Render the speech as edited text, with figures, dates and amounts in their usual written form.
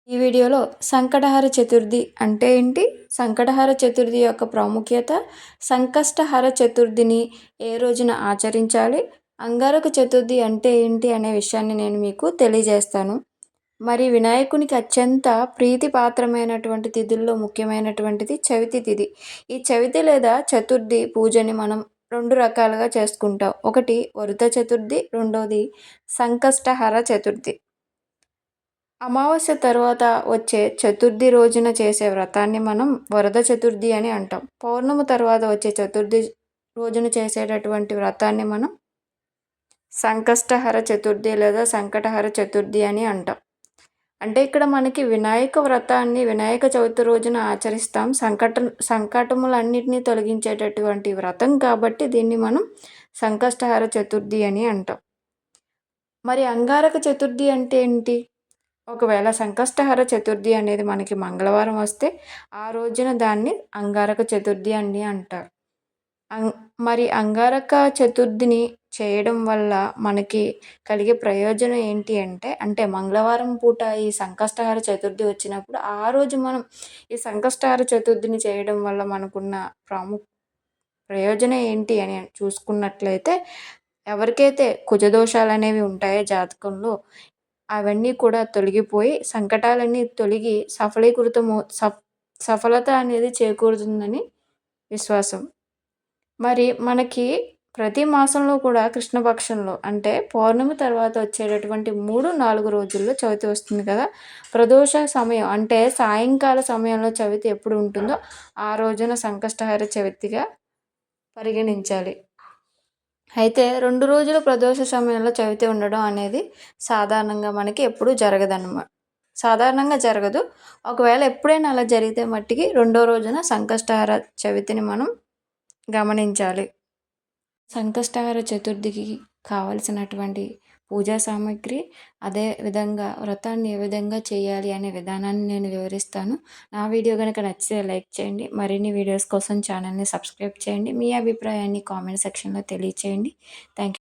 ఈ వీడియోలో సంకటహర చతుర్థి అంటే ఏంటి? సంకటహర చతుర్థి యొక్క ప్రాముఖ్యత, సంకష్టహర చతుర్థిని ఏ రోజున ఆచరించాలి, అంగారక చతుర్థి అంటే ఏంటి అనే విషయాన్ని నేను మీకు తెలియజేస్తాను. మరి వినాయకునికి అత్యంత ప్రీతిపాత్రమైనటువంటి తిథుల్లో ముఖ్యమైనటువంటిది చవితి తిథి. ఈ చవితి లేదా చతుర్థి పూజని మనం 2 రకాలుగా చేసుకుంటాం. ఒకటి వరుత చతుర్థి, రెండోది సంకష్టహర చతుర్థి. అమావాస్య తర్వాత వచ్చే చతుర్థి రోజున చేసే వ్రతాన్ని మనం వరద చతుర్థి అని అంటాం. పౌర్ణమి తర్వాత వచ్చే చతుర్థి రోజున చేసేటటువంటి వ్రతాన్ని మనం సంకష్టహర చతుర్థి లేదా సంకటహర చతుర్థి అని అంటాం. అంటే ఇక్కడ మనకి వినాయక వ్రతాన్ని వినాయక చవితి రోజున ఆచరిస్తాం. సంకటములన్నిటినీ తొలగించేటటువంటి వ్రతం కాబట్టి దీన్ని మనం సంకష్టహర చతుర్థి అని అంటాం. మరి అంగారక చతుర్థి అంటే ఏంటి? ఒకవేళ సంకష్టహర చతుర్థి అనేది మనకి మంగళవారం వస్తే ఆ రోజున దాన్ని అంగారక చతుర్థి అని అంటారు. మరి అంగారక చతుర్థిని చేయడం వల్ల మనకి కలిగే ప్రయోజనం ఏంటి అంటే మంగళవారం పూట ఈ సంకష్టహర చతుర్థి వచ్చినప్పుడు ఆ రోజు మనం ఈ సంకష్టహర చతుర్థిని చేయడం వల్ల మనకున్న ప్రయోజనం ఏంటి అని చూసుకున్నట్లయితే, ఎవరికైతే కుజదోషాలు అనేవి ఉంటాయో జాతకంలో అవన్నీ కూడా తొలగిపోయి సంకటాలన్నీ తొలగి సఫలత అనేది చేకూరుతుందని విశ్వాసం. మరి మనకి ప్రతి మాసంలో కూడా కృష్ణపక్షంలో అంటే పౌర్ణమి తర్వాత వచ్చేటటువంటి 3, 4 రోజుల్లో చవితి వస్తుంది కదా! ప్రదోష సమయం అంటే సాయంకాల సమయంలో చవితి ఎప్పుడు ఉంటుందో ఆ రోజున సంకష్టహర చవితిగా పరిగణించాలి. అయితే 2 రోజుల ప్రదోష సమయంలో చవితి ఉండడం అనేది సాధారణంగా మనకి ఎప్పుడూ సాధారణంగా జరగదు. ఒకవేళ ఎప్పుడైనా అలా జరిగితే మట్టికి రెండో రోజున సంకష్టహర చవితిని మనం గమనించాలి. సంకష్టహర చతుర్థికి కావలసినటువంటి పూజా సామాగ్రి, అదే విధంగా వ్రతాన్ని ఏ విధంగా చేయాలి అనే విధానాన్ని నేను వివరిస్తాను. నా వీడియో కనుక నచ్చితే లైక్ చేయండి. మరిన్ని వీడియోస్ కోసం ఛానల్ని సబ్స్క్రైబ్ చేయండి. మీ అభిప్రాయాన్ని కామెంట్ సెక్షన్లో తెలియచేయండి. Thank you.